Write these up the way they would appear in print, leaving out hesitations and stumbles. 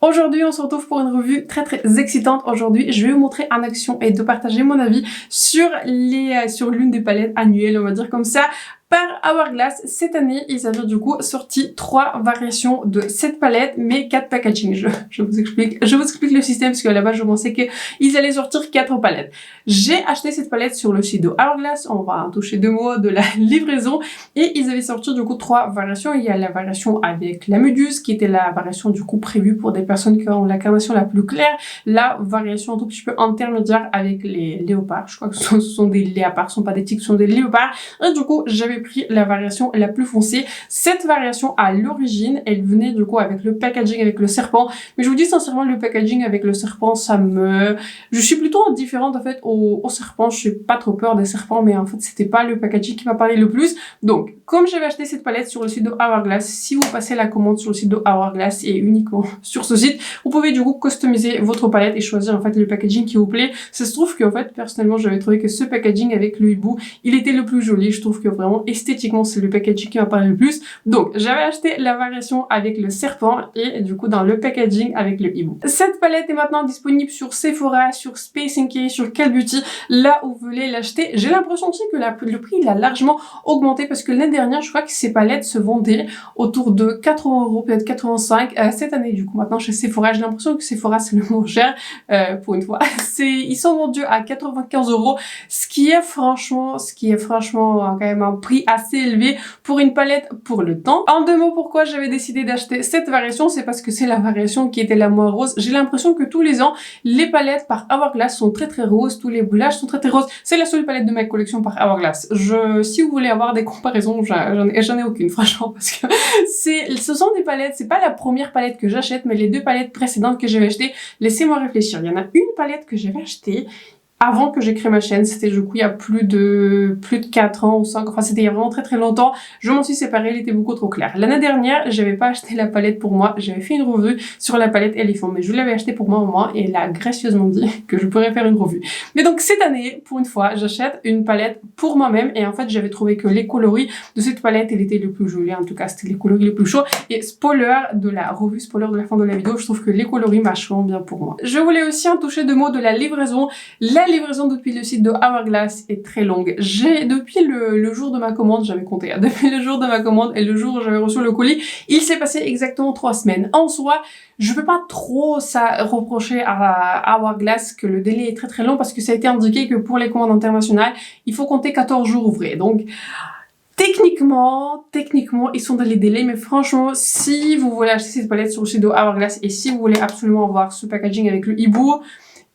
Aujourd'hui, on se retrouve pour une revue très excitante. Aujourd'hui, je vais vous montrer en action et de partager mon avis sur l'une des palettes annuelles, on va dire comme ça, par Hourglass. Cette année, ils avaient du coup sorti 3 variations de cette palette, mais 4 packaging. Je vous explique le système parce que là-bas, je pensais qu'ils allaient sortir 4 palettes. J'ai acheté cette palette sur le site de Hourglass. On va en toucher 2 mots de la livraison. Et ils avaient sorti du coup 3 variations. Il y a la variation avec la méduse, qui était la variation du coup prévue pour des personnes qui ont la carnation la plus claire. La variation un tout petit peu intermédiaire avec les léopards. Je crois que ce sont des léopards, ce sont pas des tigres, ce sont des léopards. Et du coup, j'avais pris la variation la plus foncée. Cette variation, à l'origine, elle venait du coup avec le packaging avec le serpent. Mais je vous dis sincèrement, le packaging avec le serpent, je suis plutôt indifférente en fait au serpent. Je suis pas trop peur des serpents, mais en fait, c'était pas le packaging qui m'a parlé le plus. Donc, comme j'avais acheté cette palette sur le site de Hourglass, si vous passez la commande sur le site de Hourglass et uniquement sur ce site, vous pouvez du coup customiser votre palette et choisir en fait le packaging qui vous plaît. Ça se trouve qu'en fait, personnellement, j'avais trouvé que ce packaging avec le hibou, il était le plus joli. Je trouve que vraiment esthétiquement, c'est le packaging qui m'a parlé le plus. Donc, j'avais acheté la variation avec le serpent et du coup dans le packaging avec le hibou. Cette palette est maintenant disponible sur Sephora, sur Space NK, sur Call Beauty, là où vous voulez l'acheter. J'ai l'impression aussi que le prix il a largement augmenté parce que l'année dernière, je crois que ces palettes se vendaient autour de 80 €, peut-être 85. Cette année, du coup, maintenant chez Sephora, j'ai l'impression que Sephora c'est le moins cher pour une fois. Ils sont vendus à 95 €, ce qui est franchement quand même un prix assez élevé pour une palette pour le temps. En 2 mots, pourquoi j'avais décidé d'acheter cette variation, c'est parce que c'est la variation qui était la moins rose. J'ai l'impression que tous les ans, les palettes par Hourglass sont très roses, tous les boulages sont très roses. C'est la seule palette de ma collection par Hourglass. Si vous voulez avoir des comparaisons, j'en ai aucune, franchement, parce que ce sont des palettes, c'est pas la première palette que j'achète, mais les 2 palettes précédentes que j'avais achetées, laissez-moi réfléchir. Il y en a une palette que j'avais achetée avant que j'ai créé ma chaîne, c'était du coup il y a plus de 4 ans ou 5, enfin c'était il y a vraiment très longtemps. Je m'en suis séparée, elle était beaucoup trop claire. L'année dernière, j'avais pas acheté la palette pour moi, j'avais fait une revue sur la palette Elephant, mais je l'avais achetée pour moi au moins et elle a gracieusement dit que je pourrais faire une revue. Mais donc cette année, pour une fois, j'achète une palette pour moi-même et en fait j'avais trouvé que les coloris de cette palette, elle était le plus jolie, en tout cas c'était les coloris les plus chauds. Et spoiler de la revue, spoiler de la fin de la vidéo, je trouve que les coloris marchent vraiment bien pour moi. Je voulais aussi en toucher 2 mots de la livraison. La livraison depuis le site de Hourglass est très longue. Depuis le jour de ma commande, j'avais compté, hein, depuis le jour de ma commande et le jour où j'avais reçu le colis, il s'est passé exactement 3 semaines. En soi, je peux pas trop reprocher à Hourglass que le délai est très long parce que ça a été indiqué que pour les commandes internationales, il faut compter 14 jours ouvrés. Donc, techniquement, ils sont dans les délais, mais franchement, si vous voulez acheter cette palette sur le site de Hourglass et si vous voulez absolument avoir ce packaging avec le hibou,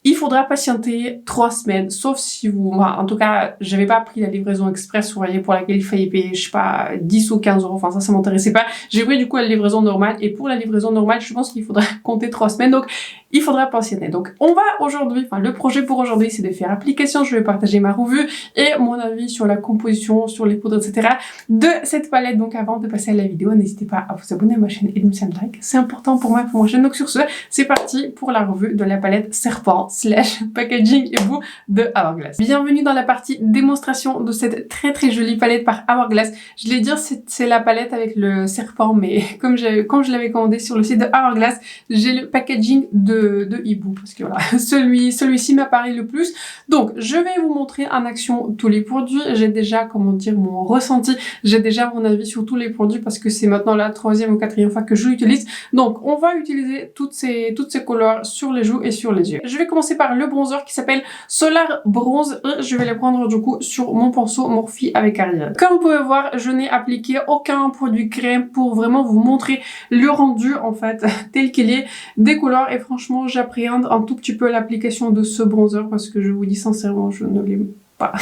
il faudra patienter 3 semaines, sauf si en tout cas, j'avais pas pris la livraison express, vous voyez, pour laquelle il fallait payer, je sais pas, 10 ou 15 €, enfin ça m'intéressait pas. J'ai pris du coup la livraison normale, et pour la livraison normale, je pense qu'il faudra compter 3 semaines, donc il faudra patienter. Donc on va aujourd'hui, le projet pour aujourd'hui, c'est de faire application, je vais partager ma revue et mon avis sur la composition, sur les poudres, etc. de cette palette. Donc avant de passer à la vidéo, n'hésitez pas à vous abonner à ma chaîne et de me laisser un like, c'est important pour moi, pour ma chaîne. Donc sur ce, c'est parti pour la revue de la palette Serpent / packaging hibou de Hourglass. Bienvenue dans la partie démonstration de cette très jolie palette par Hourglass. Je l'ai dit, c'est la palette avec le serpent, mais comme je l'avais commandé sur le site de Hourglass, j'ai le packaging de hibou, parce que voilà, celui-ci m'apparaît le plus. Donc, je vais vous montrer en action tous les produits. J'ai déjà, comment dire, mon ressenti, j'ai déjà mon avis sur tous les produits, parce que c'est maintenant la 3e ou 4e fois que je l'utilise. Donc, on va utiliser toutes ces couleurs sur les joues et sur les yeux. Je vais commencer par le bronzer qui s'appelle Solar Bronze et je vais le prendre du coup sur mon pinceau Morphe avec Ariel. Comme vous pouvez voir, je n'ai appliqué aucun produit crème pour vraiment vous montrer le rendu en fait tel qu'il est des couleurs et franchement j'appréhende un tout petit peu l'application de ce bronzer parce que je vous dis sincèrement je ne l'aime pas.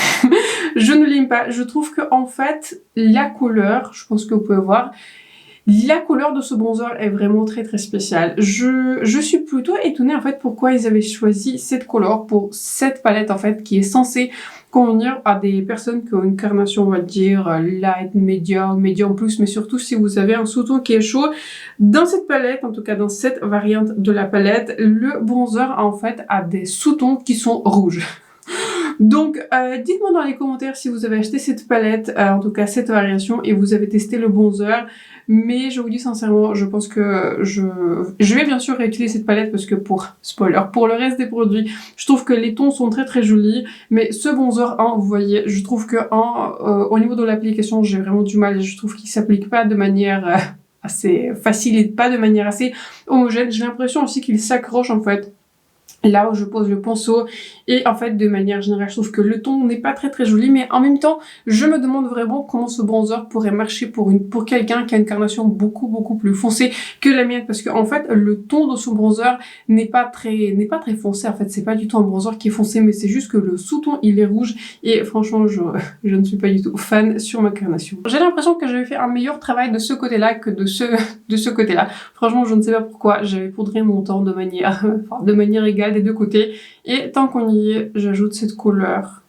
Je ne l'aime pas. Je trouve que en fait la couleur, je pense que vous pouvez voir, la couleur de ce bronzer est vraiment très spéciale. Je suis plutôt étonnée en fait pourquoi ils avaient choisi cette couleur pour cette palette en fait qui est censée convenir à des personnes qui ont une carnation on va dire light, medium plus, mais surtout si vous avez un sous-ton qui est chaud. Dans cette palette, en tout cas dans cette variante de la palette, le bronzer en fait a des sous-tons qui sont rouges. Donc, dites-moi dans les commentaires si vous avez acheté cette palette, en tout cas cette variation, et vous avez testé le bronzer. mais je vous dis sincèrement, je pense que je vais bien sûr réutiliser cette palette parce que spoiler, pour le reste des produits, je trouve que les tons sont très très jolis, mais ce bronzer, vous voyez, je trouve que au niveau de l'application, j'ai vraiment du mal et je trouve qu'il s'applique pas de manière assez facile et pas de manière assez homogène. J'ai l'impression aussi qu'il s'accroche en fait là où je pose le pinceau, et en fait de manière générale je trouve que le ton n'est pas très très joli, mais en même temps je me demande vraiment comment ce bronzer pourrait marcher pour quelqu'un qui a une carnation beaucoup plus foncée que la mienne, parce que en fait le ton de ce bronzer n'est pas très foncé. En fait c'est pas du tout un bronzer qui est foncé, mais c'est juste que le sous-ton il est rouge, et franchement je ne suis pas du tout fan sur ma carnation. J'ai l'impression que j'avais fait un meilleur travail de ce côté là que de ce côté là. Franchement je ne sais pas pourquoi j'avais poudré mon teint de manière égale des deux côtés, et tant qu'on y est, j'ajoute cette couleur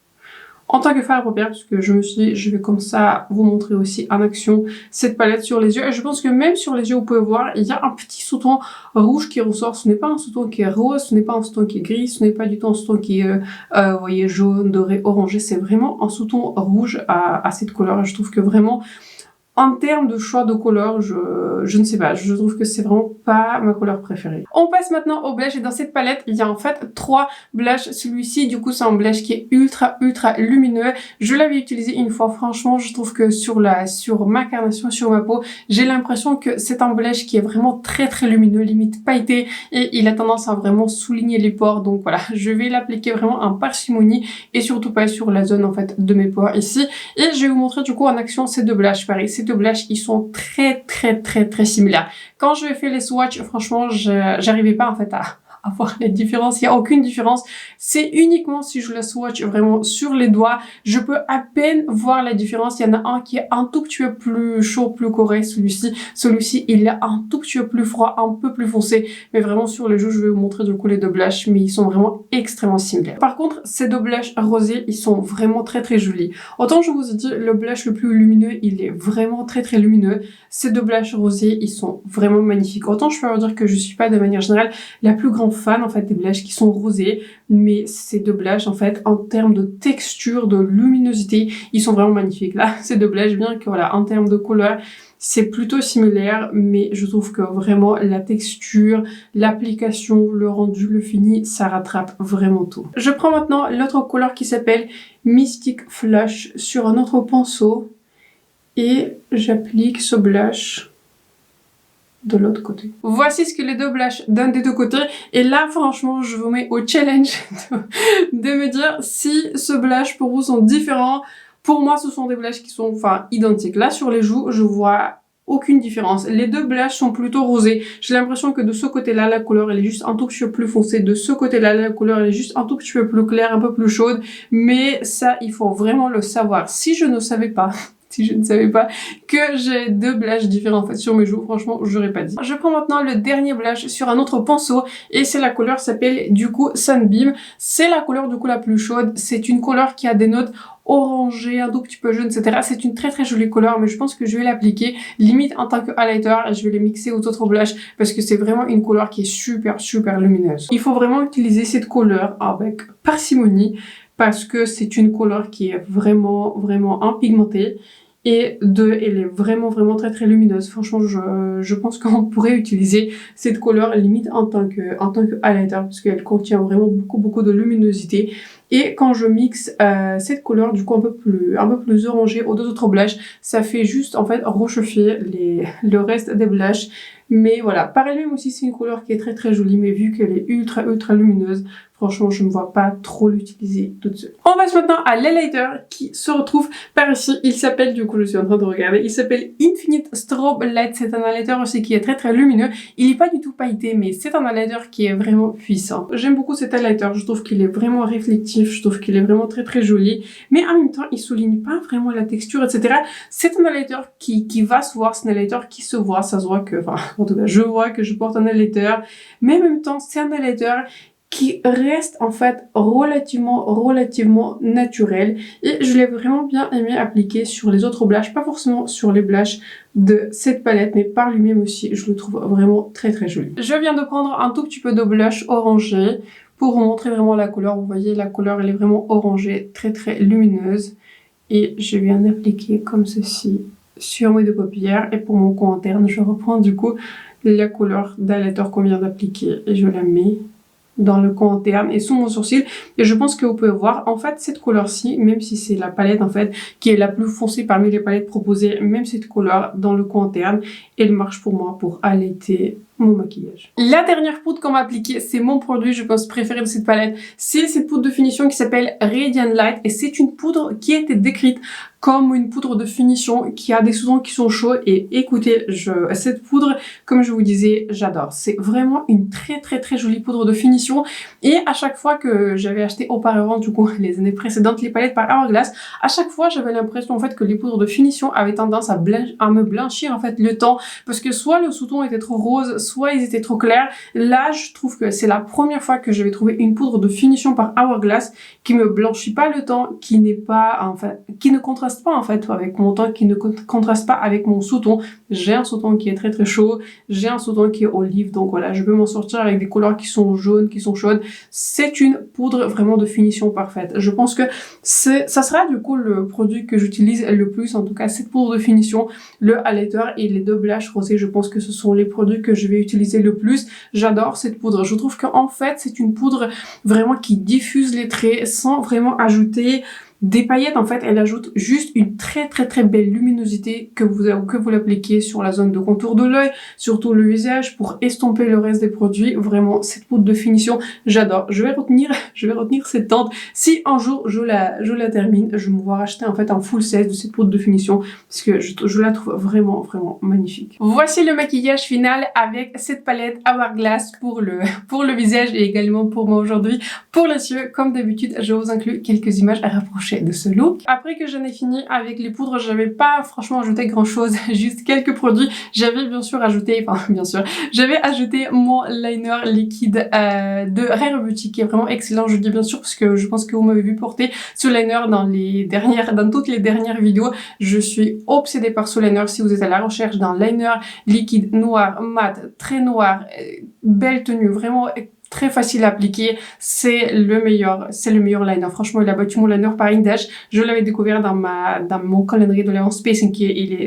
en tant que fard à paupières, parce que je me suis dit je vais comme ça vous montrer aussi en action cette palette sur les yeux, et je pense que même sur les yeux vous pouvez voir il y a un petit sous-ton rouge qui ressort. Ce n'est pas un sous-ton qui est rose, ce n'est pas un sous-ton qui est gris, ce n'est pas du tout un sous-ton qui est vous voyez, jaune, doré, orangé, c'est vraiment un sous-ton rouge à cette couleur, et je trouve que vraiment en termes de choix de couleur, je ne sais pas, je trouve que c'est vraiment pas ma couleur préférée. On passe maintenant au blush, et dans cette palette, il y a en fait 3 blushs. Celui-ci, du coup, c'est un blush qui est ultra lumineux. Je l'avais utilisé une fois, franchement, je trouve que sur ma carnation, sur ma peau, j'ai l'impression que c'est un blush qui est vraiment très lumineux, limite pailleté, et il a tendance à vraiment souligner les pores. Donc voilà, je vais l'appliquer vraiment en parcimonie, et surtout pas sur la zone en fait de mes pores ici. Et je vais vous montrer du coup en action ces deux blushs. Pareil, ces deux blushs, ils sont très similaires. Quand je fais les swatchs, franchement, j'arrivais pas en fait à voir les différences. Il n'y a aucune différence. C'est uniquement si je le swatch vraiment sur les doigts, je peux à peine voir la différence. Il y en a un qui est un tout petit peu plus chaud, plus correct, celui-ci. Celui-ci, il est un tout petit peu plus froid, un peu plus foncé. Mais vraiment sur les joues, je vais vous montrer du coup les deux blushs, mais ils sont vraiment extrêmement similaires. Par contre, ces deux blushs rosés, ils sont vraiment très jolis. Autant je vous ai dit, le blush le plus lumineux, il est vraiment très lumineux. Ces deux blushs rosés, ils sont vraiment magnifiques. Autant je peux vous dire que je suis pas de manière générale la plus grande fan en fait des blushs qui sont rosés, mais ces deux blushs en fait en termes de texture, de luminosité, ils sont vraiment magnifiques. Là, ces deux blushs, bien que voilà, en termes de couleur, c'est plutôt similaire, mais je trouve que vraiment la texture, l'application, le rendu, le fini, ça rattrape vraiment tout. Je prends maintenant l'autre couleur qui s'appelle Mystic Flush sur un autre pinceau, et j'applique ce blush de l'autre côté. Voici ce que les deux blushs donnent des deux côtés, et là franchement je vous mets au challenge de me dire si ce blush pour vous sont différents. Pour moi ce sont des blushs qui sont identiques. Là sur les joues je vois aucune différence. Les deux blushs sont plutôt rosés. J'ai l'impression que de ce côté-là, la couleur elle est juste un tout petit peu plus foncée. De ce côté-là, la couleur elle est juste un tout petit peu plus claire, un peu plus chaude. Mais ça, il faut vraiment le savoir. Si je ne savais pas que j'ai deux blushs différents en fait sur mes joues, franchement j'aurais pas dit. Je prends maintenant le dernier blush sur un autre pinceau, et c'est la couleur s'appelle du coup Sunbeam. C'est la couleur du coup la plus chaude. C'est une couleur qui a des notes orangé, un tout petit peu jaune, etc. C'est une très jolie couleur, mais je pense que je vais l'appliquer limite en tant que highlighter, et je vais les mixer aux autres blushs parce que c'est vraiment une couleur qui est super lumineuse. Il faut vraiment utiliser cette couleur avec parcimonie parce que c'est une couleur qui est vraiment impigmentée. Et elle est vraiment très lumineuse. Franchement, je pense qu'on pourrait utiliser cette couleur limite en tant que highlighter parce qu'elle contient vraiment beaucoup de luminosité. Et quand je mixe cette couleur du coup un peu plus orangée aux deux autres blushs, ça fait juste en fait réchauffer le reste des blushs. Mais voilà, par elle-même aussi c'est une couleur qui est très jolie, mais vu qu'elle est ultra lumineuse, franchement je ne vois pas trop l'utiliser toute seule. On passe maintenant à l'highlighter qui se retrouve par ici. Il s'appelle, du coup je suis en train de regarder, il s'appelle Infinite Strobe Light. C'est un highlighter aussi qui est très lumineux. Il n'est pas du tout pailleté, mais c'est un highlighter qui est vraiment puissant. J'aime beaucoup cet highlighter, je trouve qu'il est vraiment réflectif, je trouve qu'il est vraiment très joli, mais en même temps il souligne pas vraiment la texture, etc. C'est un highlighter qui va se voir, c'est un highlighter qui se voit, ça se voit que, en tout cas je vois que je porte un highlighter, mais en même temps c'est un highlighter qui reste en fait relativement naturel, et je l'ai vraiment bien aimé appliquer sur les autres blushs, pas forcément sur les blushs de cette palette, mais par lui-même aussi je le trouve vraiment très joli. Je viens de prendre un tout petit peu de blush orangé pour vous montrer vraiment la couleur. Vous voyez la couleur elle est vraiment orangée, très lumineuse, et je viens d'appliquer comme ceci sur mes deux paupières. Et pour mon coin interne, je reprends du coup la couleur d'highlighter qu'on vient d'appliquer et je la mets dans le coin interne et sous mon sourcil. Et je pense que vous pouvez voir, en fait, cette couleur-ci, même si c'est la palette, en fait, qui est la plus foncée parmi les palettes proposées, même cette couleur dans le coin interne, elle marche pour moi pour allaiter mon maquillage. La dernière poudre qu'on va appliquer, c'est mon produit, je pense, préféré de cette palette. C'est cette poudre de finition qui s'appelle Radiant Light et c'est une poudre qui a été décrite comme une poudre de finition qui a des sous-tons qui sont chauds. Et écoutez, cette poudre, comme je vous disais, j'adore. C'est vraiment une très jolie poudre de finition. Et à chaque fois que j'avais acheté auparavant, du coup, les années précédentes, les palettes par Hourglass, à chaque fois, j'avais l'impression, en fait, que les poudres de finition avaient tendance à me blanchir, en fait, le temps. Parce que soit le sous-ton était trop rose, soit ils étaient trop clairs. Là, je trouve que c'est la première fois que je vais trouver une poudre de finition par Hourglass qui me blanchit pas le temps, qui n'est pas, enfin, qui ne contraste pas en fait avec mon teint, qui ne contraste pas avec mon sous-ton. J'ai un sous-ton qui est très chaud, j'ai un sous-ton qui est olive, donc voilà, je peux m'en sortir avec des couleurs qui sont jaunes, qui sont chaudes. C'est une poudre vraiment de finition parfaite. Je pense que ça sera du coup le produit que j'utilise le plus, en tout cas cette poudre de finition, le highlighter et les deux blushs rosés. Je pense que ce sont les produits que je vais utiliser le plus. J'adore cette poudre. Je trouve qu'en fait c'est une poudre vraiment qui diffuse les traits sans vraiment ajouter des paillettes. En fait, elle ajoute juste une très belle luminosité que vous l'appliquez sur la zone de contour de l'œil, surtout le visage, pour estomper le reste des produits. Vraiment, cette poudre de finition, j'adore. Je vais retenir cette teinte. Si un jour je la termine, je vais me voir acheter en fait un full set de cette poudre de finition parce que je la trouve vraiment magnifique. Voici le maquillage final avec cette palette Hourglass pour le visage et également pour moi aujourd'hui. Pour les yeux, comme d'habitude, je vous inclus quelques images à rapprocher de ce look. Après que j'en ai fini avec les poudres, j'avais pas franchement ajouté grand chose, juste quelques produits. J'avais j'avais ajouté mon liner liquide de Rare Beauty qui est vraiment excellent, je dis bien sûr parce que je pense que vous m'avez vu porter ce liner dans toutes les dernières vidéos. Je suis obsédée par ce liner. Si vous êtes à la recherche d'un liner liquide noir, mat, très noir, belle tenue, vraiment très facile à appliquer, c'est le meilleur liner. Franchement, il a battu mon liner par une dash. Je l'avais découvert dans mon calendrier de Léon Space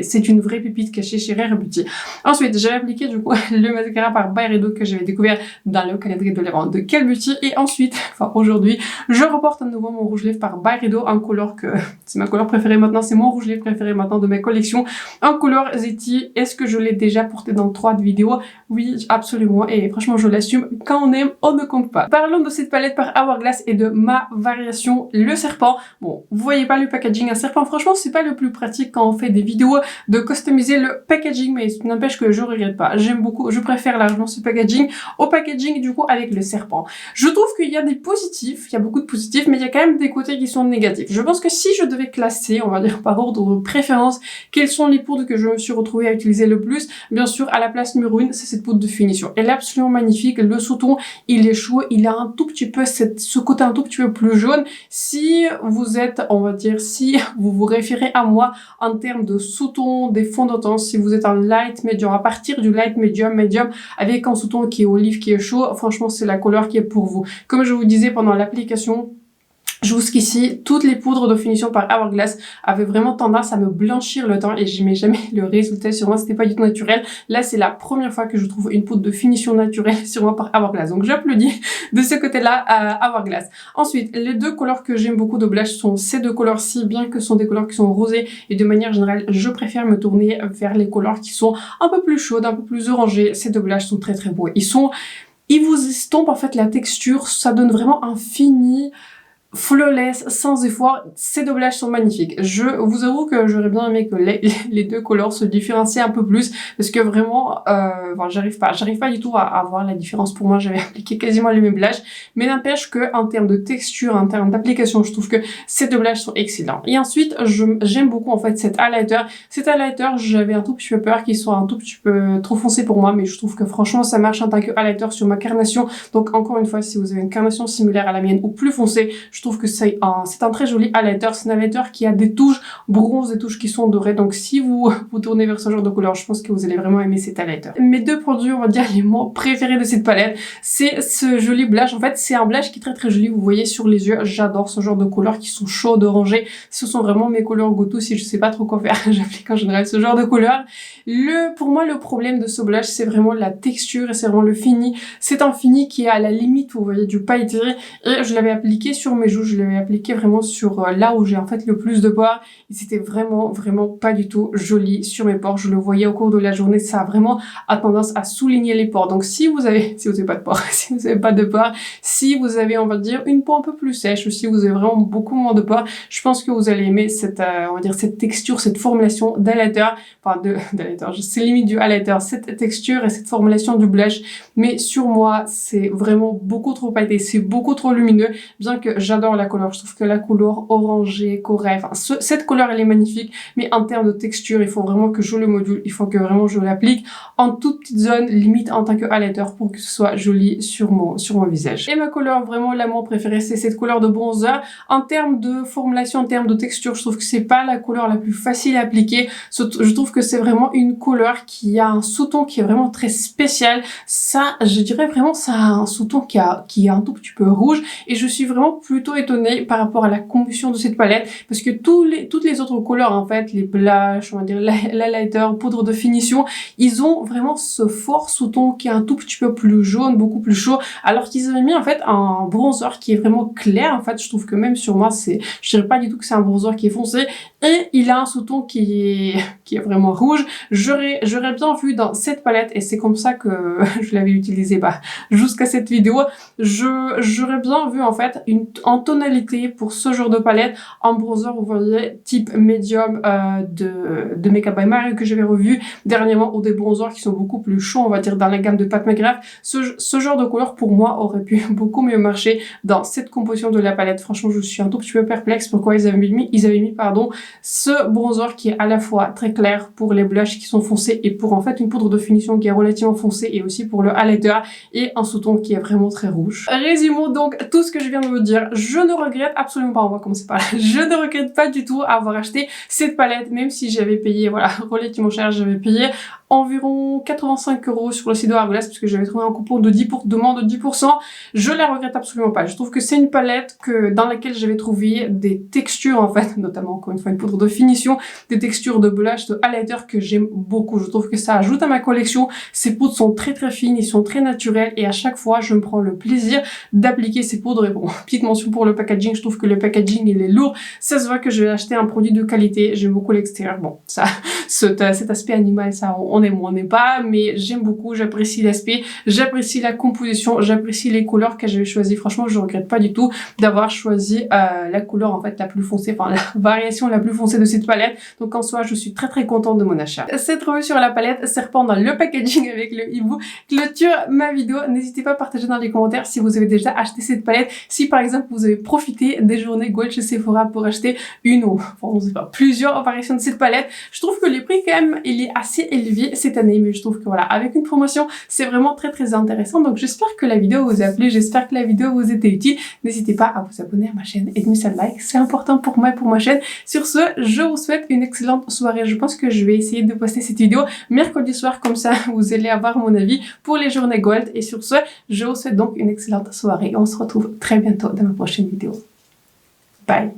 c'est une vraie pépite cachée chez Rare Beauty. Ensuite, j'ai appliqué du coup le mascara par Byredo que j'avais découvert dans le calendrier de Léon de Quelle Beauty. Et ensuite, aujourd'hui, je reporte à nouveau mon rouge lèvres par Byredo en couleur que c'est ma couleur préférée maintenant, c'est mon rouge lèvres préféré maintenant de ma collection, en couleur Zeti. Est-ce que je l'ai déjà porté dans 3 vidéos? Oui, absolument. Et franchement, je l'assume. Quand on aime, on ne compte pas. Parlons de cette palette par Hourglass et de ma variation, le serpent. Bon, vous voyez pas le packaging, un serpent, franchement, c'est pas le plus pratique quand on fait des vidéos de customiser le packaging, mais ça n'empêche que je regrette pas. J'aime beaucoup, je préfère largement ce packaging au packaging du coup avec le serpent. Je trouve qu'il y a des positifs, il y a beaucoup de positifs, mais il y a quand même des côtés qui sont négatifs. Je pense que si je devais classer, on va dire par ordre de préférence, quelles sont les poudres que je me suis retrouvée à utiliser le plus, bien sûr, à la place numéro 1, c'est cette poudre de finition. Elle est absolument magnifique, le sous-ton, il est chaud, il a un tout petit peu ce côté un tout petit peu plus jaune. Si vous êtes, on va dire, si vous vous référez à moi en termes de sous-ton, des fonds de teint, si vous êtes en light medium, à partir du light medium avec un sous-ton qui est olive, qui est chaud, franchement c'est la couleur qui est pour vous. Comme je vous disais pendant l'application, jusqu'ici, toutes les poudres de finition par Hourglass avaient vraiment tendance à me blanchir le teint et j'aimais jamais le résultat sur moi, c'était pas du tout naturel. Là, c'est la première fois que je trouve une poudre de finition naturelle sur moi par Hourglass. Donc j'applaudis de ce côté-là à Hourglass. Ensuite, les deux couleurs que j'aime beaucoup de blush sont ces deux couleurs-ci, bien que ce sont des couleurs qui sont rosées et de manière générale, je préfère me tourner vers les couleurs qui sont un peu plus chaudes, un peu plus orangées. Ces deux blushs sont très beaux. Ils vous estompent en fait la texture, ça donne vraiment un fini flawless, sans effort. Ces deux blushs sont magnifiques. Je vous avoue que j'aurais bien aimé que les deux couleurs se différencient un peu plus parce que vraiment, bon, j'arrive pas du tout à voir la différence. Pour moi, j'avais appliqué quasiment les mêmes blushs, mais n'empêche que en termes de texture, en termes d'application, je trouve que ces deux blushs sont excellents. Et ensuite, j'aime beaucoup en fait cet highlighter. Cet highlighter, j'avais un tout petit peu peur qu'il soit un tout petit peu trop foncé pour moi, mais je trouve que franchement, ça marche en tant que highlighter sur ma carnation. Donc encore une fois, si vous avez une carnation similaire à la mienne ou plus foncée, je trouve que c'est un très joli highlighter. C'est un highlighter qui a des touches bronze, des touches qui sont dorées. Donc si vous tournez vers ce genre de couleur, je pense que vous allez vraiment aimer cet highlighter. Mes deux produits, on va dire les mots préférés de cette palette, c'est ce joli blush. En fait, c'est un blush qui est très très joli. Vous voyez sur les yeux, j'adore ce genre de couleurs qui sont chaudes, orangées. Ce sont vraiment mes couleurs go-to si je sais pas trop quoi faire. J'applique en général ce genre de couleurs. Pour moi, le problème de ce blush, c'est vraiment la texture et c'est vraiment le fini. C'est un fini qui est à la limite, vous voyez, du pailleté. Et je l'avais appliqué sur mes joues, je l'avais appliqué vraiment sur là où j'ai en fait le plus de pores. Et c'était vraiment pas du tout joli sur mes pores. Je le voyais au cours de la journée, ça a vraiment tendance à souligner les pores. Donc si vous avez pas de pores, si vous avez pas de pores, si vous avez, on va dire, une peau un peu plus sèche ou si vous avez vraiment beaucoup moins de pores, je pense que vous allez aimer cette, on va dire, cette texture, cette formulation d'highlighter, enfin d'highlighter, c'est limite du highlighter, cette texture et cette formulation du blush. Mais sur moi, c'est vraiment beaucoup trop pailleté, c'est beaucoup trop lumineux, bien que j'adore la couleur. Je trouve que la couleur orangée, corail, enfin, cette couleur, elle est magnifique, mais en termes de texture, il faut vraiment que je le module, il faut que vraiment je l'applique en toute petite zone, limite en tant que highlighter, pour que ce soit joli sur mon visage. Et ma couleur, vraiment l'amour préférée, c'est cette couleur de bronzer. En termes de formulation, en termes de texture, je trouve que c'est pas la couleur la plus facile à appliquer. Je trouve que c'est vraiment une couleur qui a un sous-ton qui est vraiment très spécial. Ça, je dirais vraiment, ça a un sous-ton qui est un tout petit peu rouge, et je suis vraiment plutôt étonnée par rapport à la combustion de cette palette, parce que toutes les autres couleurs, en fait, les blushs, on va dire l'highlighter, poudre de finition, ils ont vraiment ce fort sous-ton qui est un tout petit peu plus jaune, beaucoup plus chaud, alors qu'ils avaient mis en fait un bronzer qui est vraiment clair. En fait, je trouve que même sur moi, je dirais pas du tout que c'est un bronzer qui est foncé, et il a un sous-ton qui est vraiment rouge. J'aurais bien vu dans cette palette, et c'est comme ça que je l'avais utilisé jusqu'à cette vidéo, j'aurais bien vu en fait en tonalité pour ce genre de palette, en bronzer, vous voyez, type médium de Makeup by Mario que j'avais revu dernièrement, ou des bronzers qui sont beaucoup plus chauds, on va dire dans la gamme de Pat McGrath. Ce genre de couleur pour moi aurait pu beaucoup mieux marcher dans cette composition de la palette. Franchement, je suis un tout petit peu perplexe pourquoi ils avaient mis ce bronzer qui est à la fois très clair pour les blushs qui sont foncés et pour en fait une poudre de finition qui est relativement foncée, et aussi pour le highlighter, et un sous-ton qui est vraiment très rouge. Résumons donc tout ce que je viens de vous dire. Je ne regrette absolument pas, on va commencer par là. Je ne regrette pas du tout avoir acheté cette palette, même si j'avais payé, voilà, relativement cher. J'avais payé environ 85 € sur le site de Hourglass, parce que j'avais trouvé un coupon de 10%, de moins de 10%. Je la regrette absolument pas. Je trouve que c'est une palette dans laquelle j'avais trouvé des textures, en fait, notamment encore une fois une poudre de finition, des textures de blush, de highlighter que j'aime beaucoup. Je trouve que ça ajoute à ma collection. Ces poudres sont très fines, ils sont très naturels, et à chaque fois je me prends le plaisir d'appliquer ces poudres. Et bon, petite mention pour le packaging, je trouve que le packaging il est lourd. Ça se voit que je vais acheter un produit de qualité. J'aime beaucoup l'extérieur. Bon, ça, cet aspect animal, ça, on aime ou on n'aime pas, mais j'aime beaucoup, j'apprécie l'aspect, j'apprécie la composition, j'apprécie les couleurs que j'avais choisies. Franchement, je regrette pas du tout d'avoir choisi la couleur en fait la plus foncée, enfin la variation la plus foncée de cette palette. Donc en soi, je suis très contente de mon achat. Cette revue sur la palette serpent dans le packaging avec le hibou clôture ma vidéo. N'hésitez pas à partager dans les commentaires si vous avez déjà acheté cette palette, si par exemple vous avez profité des journées Gold chez Sephora pour acheter une ou on sait pas, plusieurs variations de cette palette. Je trouve que les prix quand même il est assez élevé cette année, mais je trouve que voilà, avec une promotion c'est vraiment très intéressant. Donc j'espère que la vidéo vous a plu, j'espère que la vidéo vous était utile. N'hésitez pas à vous abonner à ma chaîne et de mettre un like, c'est important pour moi et pour ma chaîne. Sur ce, je vous souhaite une excellente soirée. Je pense que je vais essayer de poster cette vidéo mercredi soir, comme ça vous allez avoir mon avis pour les journées Gold. Et sur ce, je vous souhaite donc une excellente soirée. On se retrouve très bientôt dans ma prochaine vidéo. Bye!